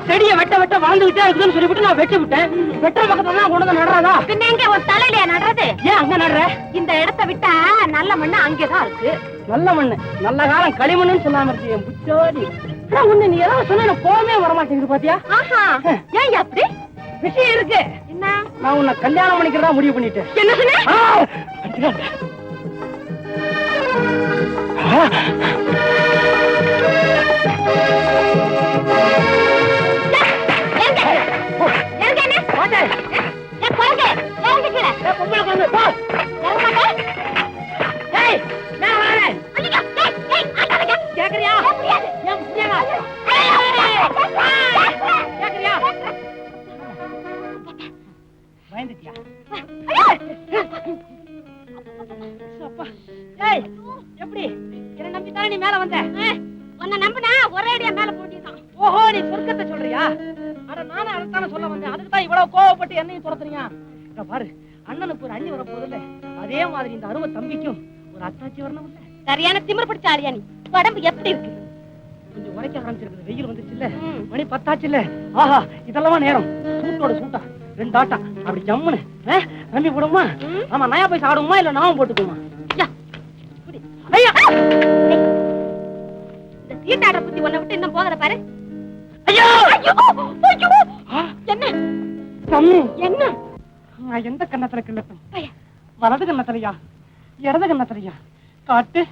செடியை வெட்ட வெட்ட வளர்ந்துகிட்டே இருக்குதுன்னு சொல்லிவிட்டு நான் வெட்டி விட்டேன். வெட்டுற பக்கத்துல தான் கொண்டு வந்து நடுறதா? பின்ன எங்க ஒரு தலையில நடுறது? ஏன் அங்க நடுற? இந்த இடத்தை விட்டா நல்ல மண்ணு அங்கேதான் இருக்கு. நல்ல மண்ணு? நல்ல காலம் களிமண்ணுன்னு சொல்லாம இருக்கு என் புச்சோடி. உன்னை நீ ஏதாவது சொன்ன போகவே வரமாட்டேங்குது பாத்தியா? ஏன் அப்படி? விஷயம் இருக்கு. என்ன? நான் உன்னை கல்யாணம் பண்ணிக்கிறதா முடிவு பண்ணிட்டேன். என்ன சொன்ன? எப்படி என்ன நம்பித்தானே நீ மேல வந்த? உன்னை நம்பினா ஒரே அடியா மேல போட்டிருக்கான். ஓஹோ, நீ சொர்க்கத்தை சொல்றியா? அட நானும் அதைத்தானே சொல்ல வந்தேன். அதுக்கு தான் இவ்வளவு கோவப்பட்டு என்னையும் துரத்துறியா? இங்க பாரு, அண்ணனுக்கு ஒரு அண்ணி வர போதில்ல, அதே மாதிரி இந்த அருமை தம்பிக்கும் ஒரு அத்தாச்சி வரணும். சரியான திமிர் பிடிச்ச ஆளியா நீ. உடம்பு எப்படி இருக்கு? கொஞ்சம் உரைக்க ஆரம்பிச்சிருக்குது. வெயில் வந்துச்சு இல்ல, மணி 10 இல்ல. ஆஹா, இதெல்லாம் நேரம். சூட்டோட சூட்டா 2 ஆட்டா அப்படி ஜம்முன்னு நம்பி போடுமா? ஆமா, நயா போய் சாடுமா இல்ல நாமும் போட்டுக்குமா? இந்த சீட்டாட புத்தி உன்னை விட்டு இன்னும் போகல பாரு. என்ன என்ன? நான் எந்த கண்ணத்துல கிள்ளட்டும்? வலது கண்ணத்திலையா இடது கண்ணத்திலையா? காட்டு.